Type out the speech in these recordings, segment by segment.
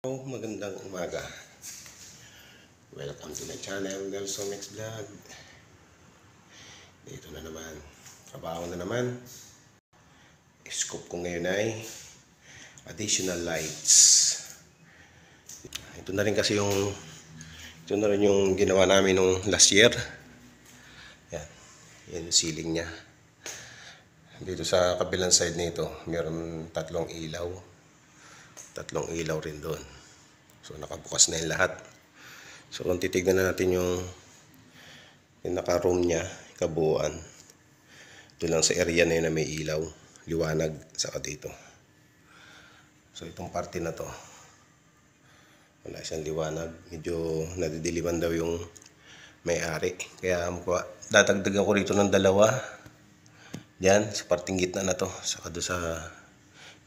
Magandang umaga. Welcome to my channel, Nelson X Vlog. Dito na naman. Trabaho na naman. Scoop ko ngayon ay additional lights. Ito na rin yung ginawa namin nung last year. Yan. Yan yung ceiling niya. Dito sa kabilang side nito, meron tatlong ilaw rin doon. So nakabukas na yung lahat. So kung titignan na natin yung naka-room niya, kabuuan. Ito lang sa area na yun na may ilaw, liwanag, saka dito. So itong parte na to, wala siyang liwanag. Medyo nadidiliman daw yung may-ari. Kaya dadagdagan ko rito ng dalawa. Diyan, sa parting gitna na to, saka doon sa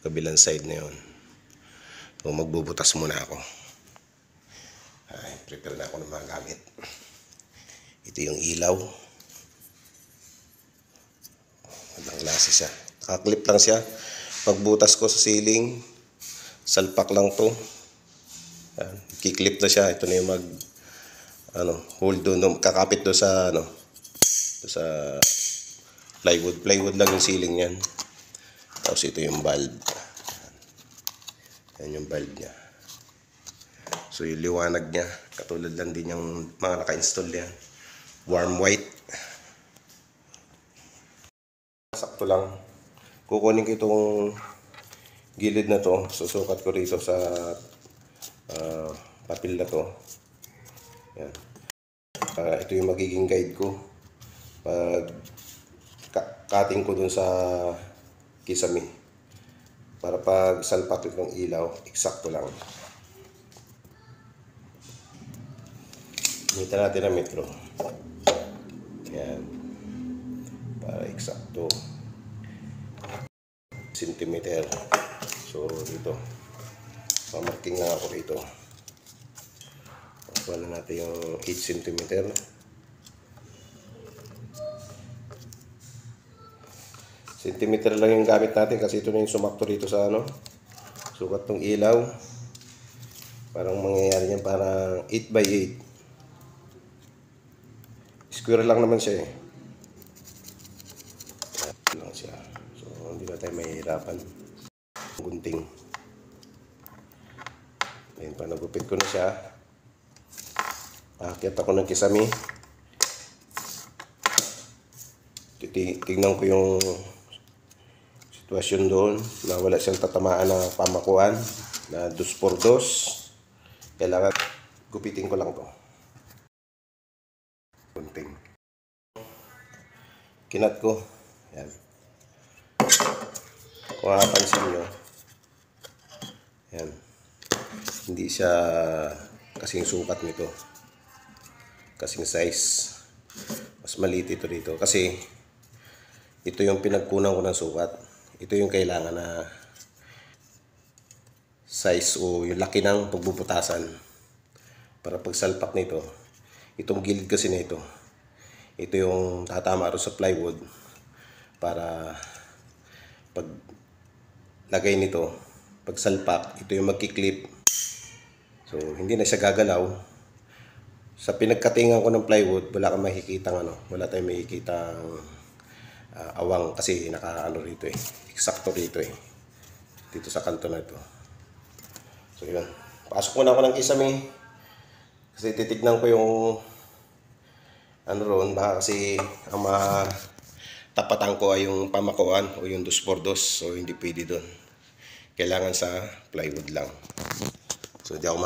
kabilang side na yun. So magbubutas muna ako. Ay, prepare na ako ng mga gamit. Ito yung ilaw. Magandang klase siya. Nakaklip lang siya. Pagbutas ko sa ceiling, salpak lang to. Kiklip na siya. Ito na yung hold doon, kakapit doon sa sa plywood. Plywood lang yung ceiling niyan. Tapos ito yung bulb. Yan yung bulb niya. So yung liwanag niya, katulad lang din yung mga naka-install yan. Warm white. Sakto lang. Kukunin ko itong gilid na to. Susukat ko rito sa papel na to. Yan. Ito yung magiging guide ko. Pag cutting ko dun sa kisame. Para pag salpak ng ilaw, eksakto lang. Gamitan natin ang metro. Yan. Para eksakto. Centimeter. So, dito. Pamarking lang ako dito. Pagkuha na natin yung 8 centimeter. Centimeter lang yung gamit natin kasi ito na yung sumakto dito sa sukat ng ilaw. Parang mangyayari niyan parang 8 by 8. Square lang naman siya eh. Lang siya. So hindi na tayo mahihirapan. Gunting. Ayun pa, nagupit ko na siya. Aakyat ako ng kisame. Tignan ko yung sitwasyon doon na wala siyang tatamaan na pamakuan na 2x2. Kailangan gupitin ko lang to. Gunting. Kinat ko. Yan. Kung mapapansin nyo, yan. Hindi siya kasing sukat nito. Kasing size. Mas maliit ito dito. Kasi ito yung pinagkunan ko ng sukat. Ito yung kailangan na size o yung laki ng pagbubutasan para pagsalpak nito. Itong gilid kasi nito, ito yung tatama rin sa plywood para pag lagay nito, pagsalpak, ito yung magkiklip. So hindi na siya gagalaw. Sa pinagkatingan ko ng plywood, wala kang makikitang wala tayong makikitang awang kasi rito eh. Eksakto rito eh. Dito sa kanto na ito. So yun. Pasok muna ako ng kisame. Kasi titignan ko yung roon. Baka kasi ang matapatan ko ay yung pamakuan o yung 2x2. So hindi pwede doon. Kailangan sa plywood lang. So hindi ako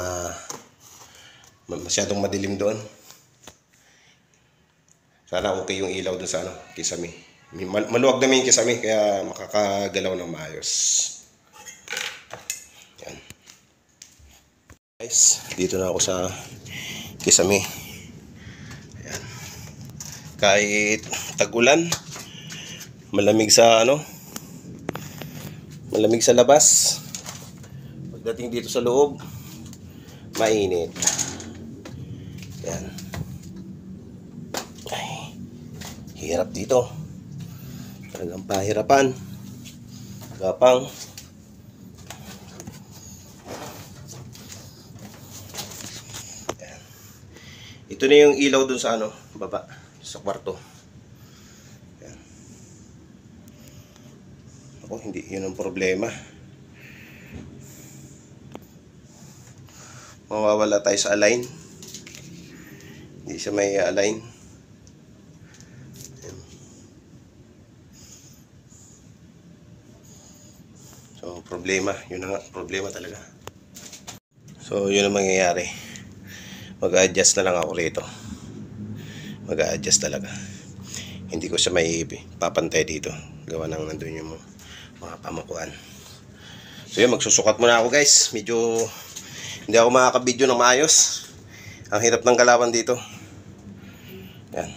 masyadong madilim doon. Sana okay yung ilaw doon sa kisame. Maluwag naman yung kisame kaya makakagalaw ng maayos. Yan. Guys, dito na ako sa kisame. Ayan. Kahit tag-ulan, malamig sa malamig sa labas. Pagdating dito sa loob, mainit. Ayan. Ay, hirap dito. Talagang pahirapan. Gapang. Ito na yung ilaw dun sa ano, baba, sa kwarto. Yan. Ako, hindi yun ang problema. Mawawala tayo sa align. Hindi siya may align. So, problema. Yun na nga, problema talaga. So, yun ang mangyayari. Mag-a-adjust na lang ako rito. Mag-a-adjust talaga. Hindi ko siya may papantay dito. Gawa nang nandun yung mga pamukuan. So, yun, magsusukat muna ako guys. Medyo hindi ako makaka-video ng maayos. Ang hirap ng galawan dito. Yan.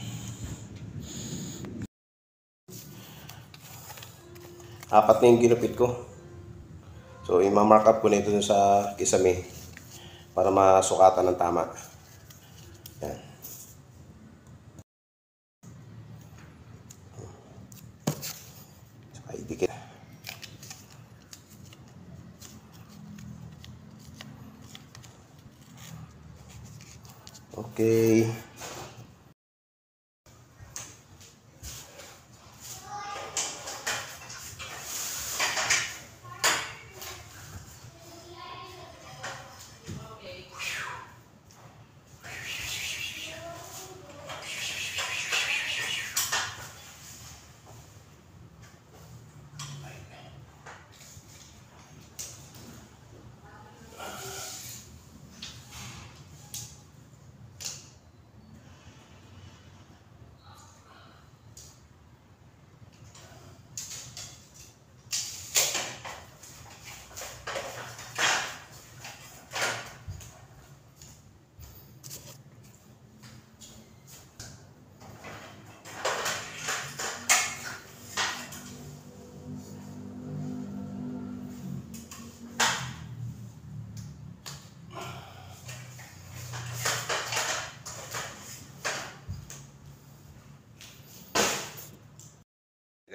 Apat na yung ginupit ko. So, i-mark up ko na ito sa kisame para masukatan ng tama. Yan. Saka idikit. Okay.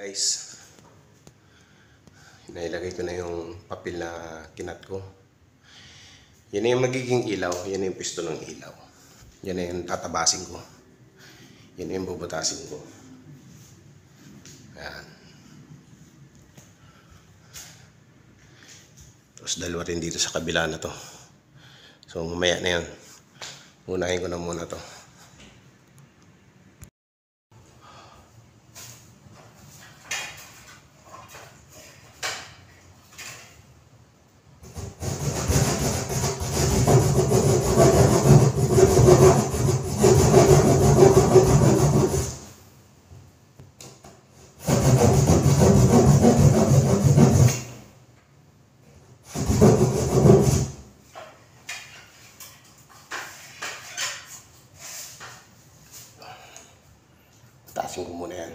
Guys, nailagay ko na yung papel na kinat ko. Yan na yung magiging ilaw. Yan na yung pisto ng ilaw. Yan na yung tatabasin ko. Yan na yung bubutasin ko. Ayan. Tapos dalawa rin dito sa kabila na to. So mamaya na yan. Unahin ko na muna to. Tasin ko muna yan.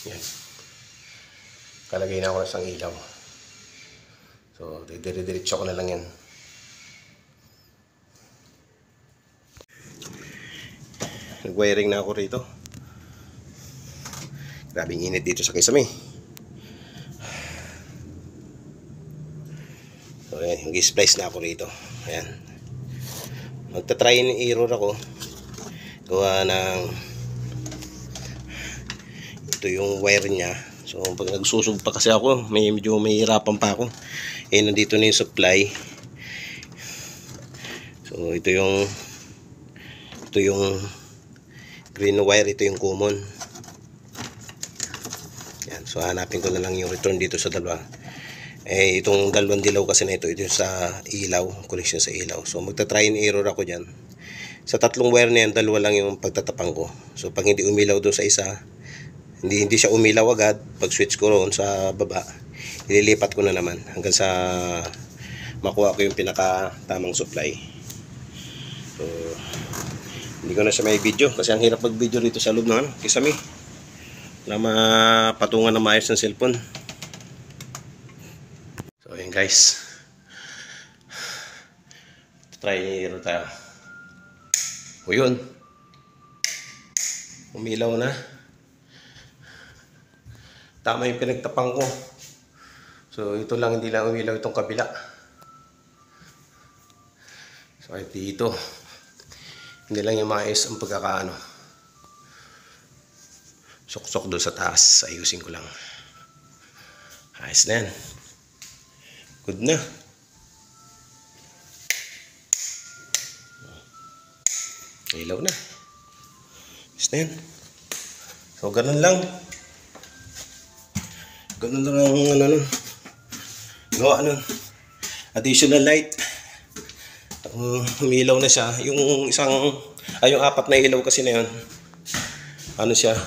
Yan. Kalagay na ako ng isang ilaw. So, dire-diretso ko na lang yan. Nag-wiring na ako rito. Grabing init dito sa Kisame. So ayan, yung splice na ako rito. Ayan. Magta-try and error ako. Gawa ng ito yung wire niya. So pag nagsusog pa kasi ako, medyo mahihirapan pa ako. Eh nandito na yung supply. So ito yung green wire, ito yung common. Yan, so hanapin ko na lang yung return dito sa dalawa. Eh itong dalawang dilaw kasi na ito sa ilaw, connection sa ilaw. So magta-try and error ako diyan. Sa tatlong wire na yan, dalawa lang yung pagtatapang ko. So pag hindi umilaw doon sa isa, hindi siya umilaw agad, pag switch ko roon sa baba, ililipat ko na naman hanggang sa makuha ko yung pinaka tamang supply. So hindi ko na siya may video kasi ang hirap mag video dito sa loob ng Kisame. Wala mapatungan na maayos ng cellphone. So yun guys, try nyo tayo. O yun, umilaw na. Tama yung pinagtapang ko. So ito lang, hindi lang umilaw itong kabila. So kahit dito, hindi lang yung maayos ang pagkakaano. Sok-sok doon sa taas, ayusin ko lang. Ayos na yan. Good na. Ilaw na. Ayos na yan. So ganun lang. Ganun lang ang ano nun. Gawa nun. Additional light. Umilaw na siya. Yung yung apat na ilaw kasi na yun. Ano siya?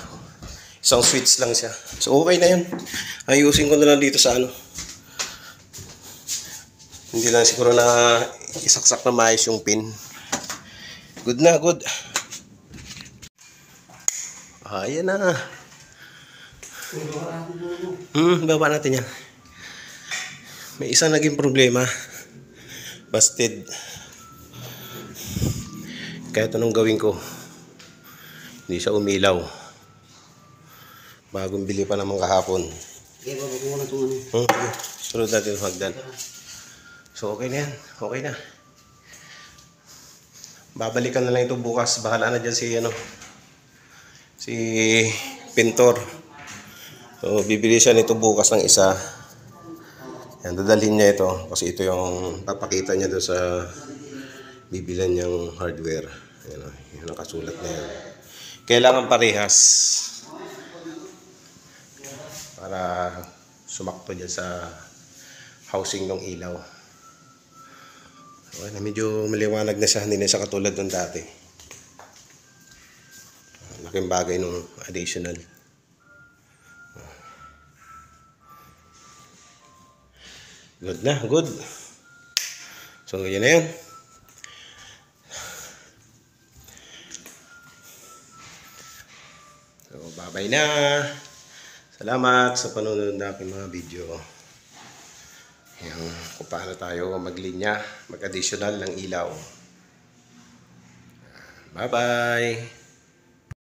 Isang switch lang siya. So okay na yun. Ayusin ko na lang dito sa ano. Hindi lang siguro na isaksak na maayos yung pin. Good na, good. Ayan na. Baba natin yan. May isang naging problema. Busted. Kahit anong gawin ko, hindi siya umilaw. Bagong bili pa naman kahapon. Okay, baba ko muna itong ano. Sunod natin yung hagdan. So okay na yan. Okay na. Babalikan na lang ito bukas. Bahala na dyan si pintor. So bibili siya nito bukas ng isa. Yan, dadalhin niya ito. Kasi ito yung papakita niya doon sa bibilan niyang hardware. Yan, yung nakasulat na yan. Kailangan parehas. Para sumakto dyan sa housing ng ilaw. Okay, medyo maliwanag na siya, hindi na siya katulad ng dati. Laking bagay nung additional. Good na, good. So yun na yun. So bye-bye na. Salamat sa panonood ng aking mga video. Yung kung paano tayo maglinya, mag-additional ng ilaw. Bye-bye!